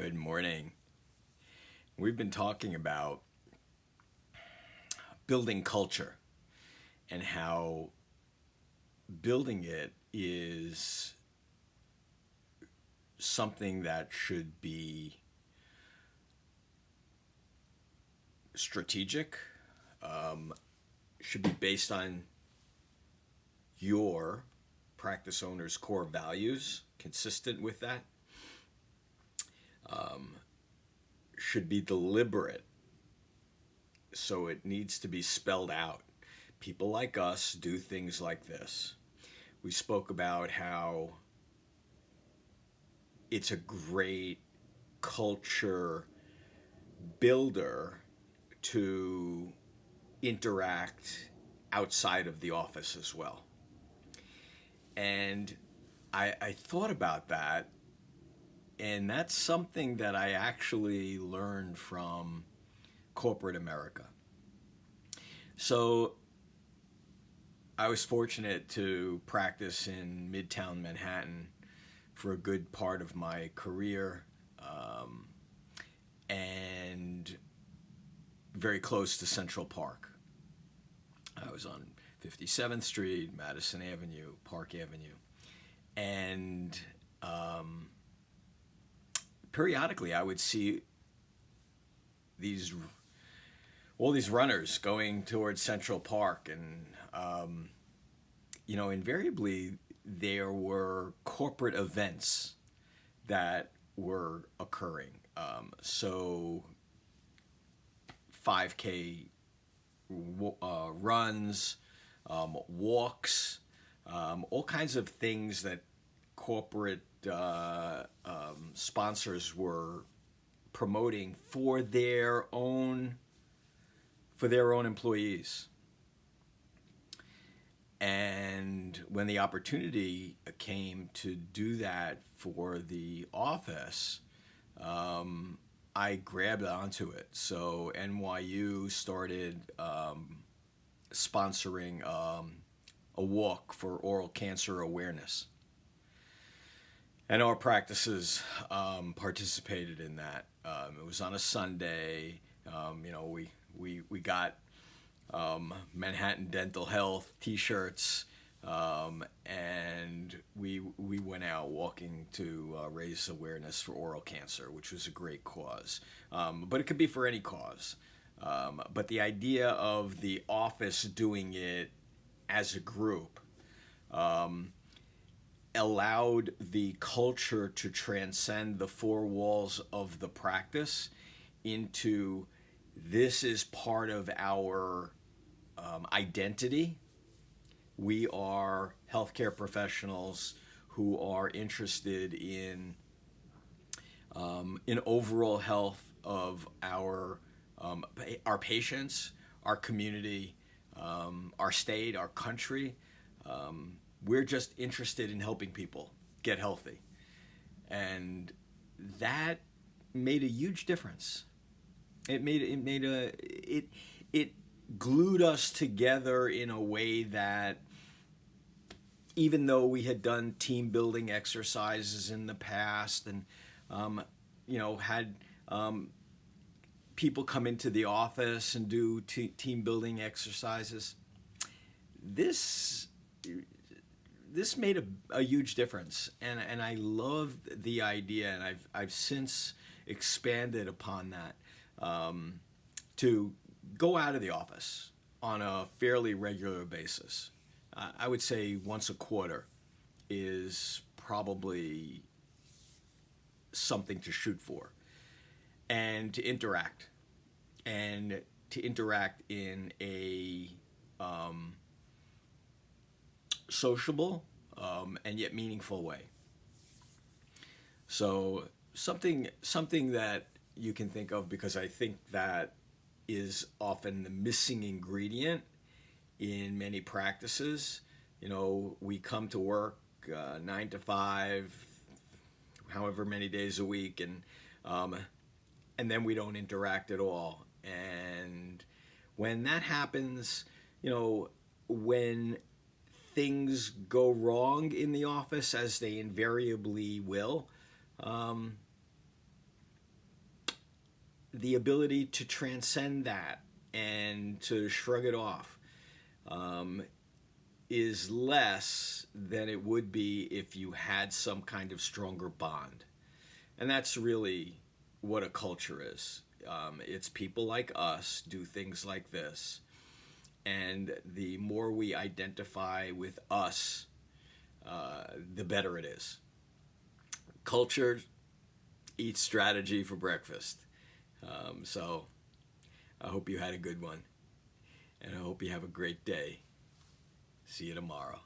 Good morning. We've been talking about building culture and how building it is something that should be strategic, um, should be based on your practice owner's core values, consistent with that, should be deliberate. So it needs to be spelled out. People like us do things like this. We spoke about how it's a great culture builder to interact outside of the office as well. And I thought about that, and that's something that I actually learned from corporate America. So I was fortunate to practice in Midtown Manhattan for a good part of my career, and very close to Central Park. I was on 57th Street, Madison Avenue, Park Avenue, and periodically I would see these all these runners going towards Central Park, and invariably there were corporate events that were occurring. So 5K runs, walks, all kinds of things that corporate sponsors were promoting for their own employees. And when the opportunity came to do that for the office, I grabbed onto it. So NYU started sponsoring a walk for oral cancer awareness. And our practices participated in that. It was on a Sunday. We got Manhattan Dental Health T-shirts, and we went out walking to raise awareness for oral cancer, which was a great cause. But it could be for any cause. But the idea of the office doing it as a group allowed the culture to transcend the four walls of the practice into this is part of our identity. We are healthcare professionals who are interested in overall health of our patients, our community, our state, our country. We're just interested in helping people get healthy, and that made a huge difference. It glued us together in a way that, even though we had done team building exercises in the past and had people come into the office and do team building exercises, this made a huge difference, and I loved the idea, and I've since expanded upon that to go out of the office on a fairly regular basis. I would say once a quarter is probably something to shoot for, and to interact in a sociable and yet meaningful way. So something that you can think of, because I think that is often the missing ingredient in many practices. We come to work 9 to 5, however many days a week, and then we don't interact at all. And when that happens, when things go wrong in the office, as they invariably will, the ability to transcend that and to shrug it off um, is less than it would be if you had some kind of stronger bond. And that's really what a culture is. It's people like us do things like this. And the more we identify with us, the better it is. Culture eats strategy for breakfast. So I hope you had a good one. And I hope you have a great day. See you tomorrow.